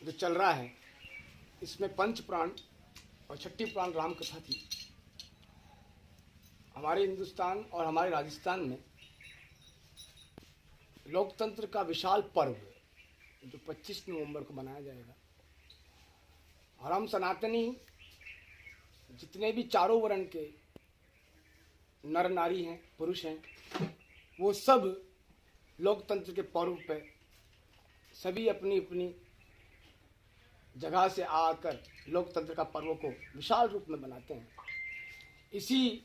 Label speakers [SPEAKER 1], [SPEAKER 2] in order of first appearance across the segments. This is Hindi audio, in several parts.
[SPEAKER 1] जो चल रहा है इसमें पंच प्राण और छठी प्राण राम कथा थी। हमारे हिंदुस्तान और हमारे राजस्थान में लोकतंत्र का विशाल पर्व जो 25 नवंबर को मनाया जाएगा, और हम सनातनी जितने भी चारों वर्ण के नर नारी हैं, पुरुष हैं, वो सब लोकतंत्र के पर्व पे सभी अपनी अपनी जगह से आकर लोकतंत्र का पर्व को विशाल रूप में मनाते हैं। इसी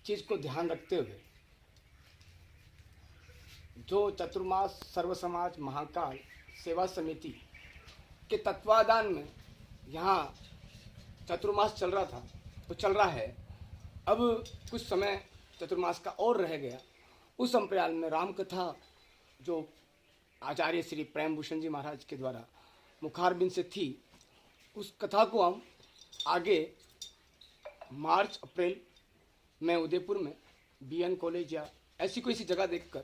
[SPEAKER 1] चीज़ को ध्यान रखते हुए जो चतुर्मास सर्व समाज महाकाल सेवा समिति के तत्वाधान में यहाँ चतुर्मास चल रहा था, तो चल रहा है। अब कुछ समय चतुर्मास का और रह गया। उस संप्रदाय में राम कथा जो आचार्य श्री प्रेम भूषण जी महाराज के द्वारा मुखारबिंद से थी, उस कथा को हम आगे मार्च अप्रैल में उदयपुर में BN कॉलेज या ऐसी कोई सी जगह देखकर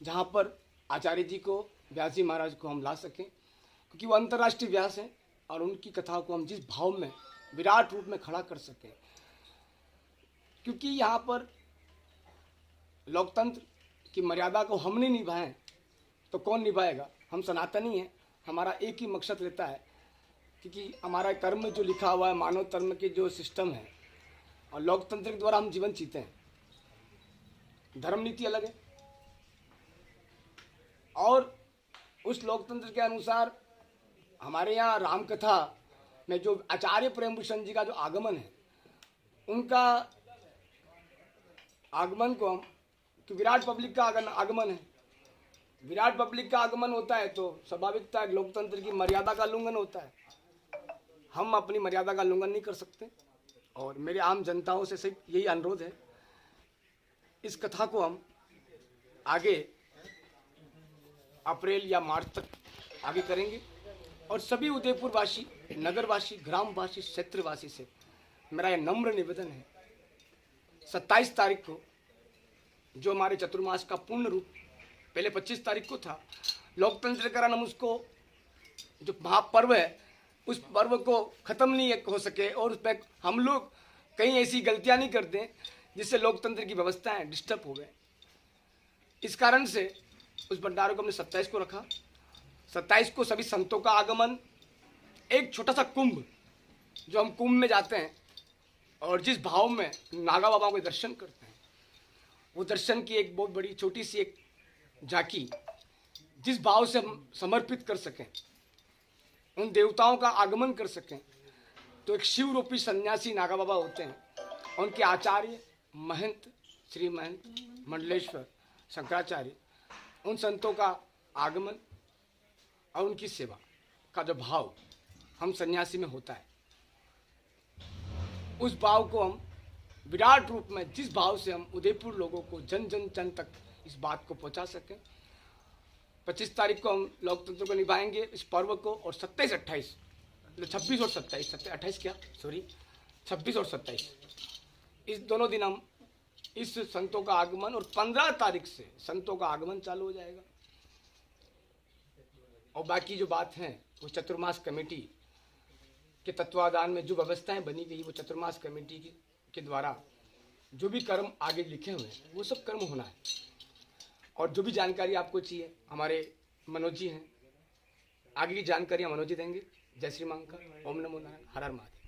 [SPEAKER 1] जहाँ पर आचार्य जी को, व्यास जी महाराज को हम ला सकें, क्योंकि वो अंतर्राष्ट्रीय व्यास हैं और उनकी कथाओं को हम जिस भाव में विराट रूप में खड़ा कर सकें। क्योंकि यहाँ पर लोकतंत्र की मर्यादा को हम नहीं निभाएं तो कौन निभाएगा। हम सनातनी हैं, हमारा एक ही मकसद रहता है, क्योंकि हमारा कर्म जो लिखा हुआ है, मानव धर्म के जो सिस्टम है और लोकतंत्र के द्वारा हम जीवन जीते हैं। धर्म नीति अलग है और उस लोकतंत्र के अनुसार हमारे यहाँ राम कथा में जो आचार्य प्रेम भूषण जी का जो आगमन है, उनका आगमन को हम, कि विराट पब्लिक का आगमन है, विराट पब्लिक का आगमन होता है तो स्वाभाविकता लोकतंत्र की मर्यादा का उल्लंघन होता है। हम अपनी मर्यादा का उल्लंघन नहीं कर सकते और मेरे आम जनताओं से सिर्फ यही अनुरोध है, इस कथा को हम आगे अप्रैल या मार्च तक आगे करेंगे। और सभी उदयपुरवासी, नगरवासी, ग्रामवासी, क्षेत्रवासी से मेरा यह नम्र निवेदन है, 27 तारीख को जो हमारे चतुर्मास का पूर्ण रूप, पहले 25 तारीख को था, लोकतंत्र के कारण हम उसको जो महापर्व है उस पर्व को ख़त्म नहीं हो सके और उस पर हम लोग कहीं ऐसी गलतियां नहीं करते जिससे लोकतंत्र की व्यवस्थाएं डिस्टर्ब हो गए। इस कारण से उस भंडारे को हमने 27 को रखा। 27 को सभी संतों का आगमन, एक छोटा सा कुंभ, जो हम कुंभ में जाते हैं और जिस भाव में नागा बाबा के दर्शन करते हैं, वो दर्शन की एक बहुत बड़ी छोटी सी एक झांकी, जिस भाव से हम समर्पित कर सकें, उन देवताओं का आगमन कर सकें। तो एक शिव रूपी सन्यासी नागा बाबा होते हैं, उनके आचार्य महंत श्री महंत मंडलेश्वर शंकराचार्य, उन संतों का आगमन और उनकी सेवा का जो भाव हम सन्यासी में होता है, उस भाव को हम विराट रूप में, जिस भाव से हम उदयपुर लोगों को जन जन जन तक इस बात को पहुंचा सकें। 25 तारीख को हम लोकतंत्र को निभाएंगे इस पर्व को, और 27-28, 26 और 27, 28 क्या, सॉरी, 26 और 27, इस दोनों दिन हम इस संतों का आगमन, और 15 तारीख से संतों का आगमन चालू हो जाएगा। और बाकी जो बात है वो चतुर्मास कमेटी के तत्वाधान में जो व्यवस्थाएं बनी गई, वो चतुर्मास कमेटी के द्वारा जो भी कर्म आगे लिखे हुए हैं वो सब कर्म होना है। और जो भी जानकारी आपको चाहिए, हमारे मनोज जी हैं, आगे की जानकारी मनोज जी देंगे। जय श्री मां का। ओम नमो नारायण। हर हर महादेव।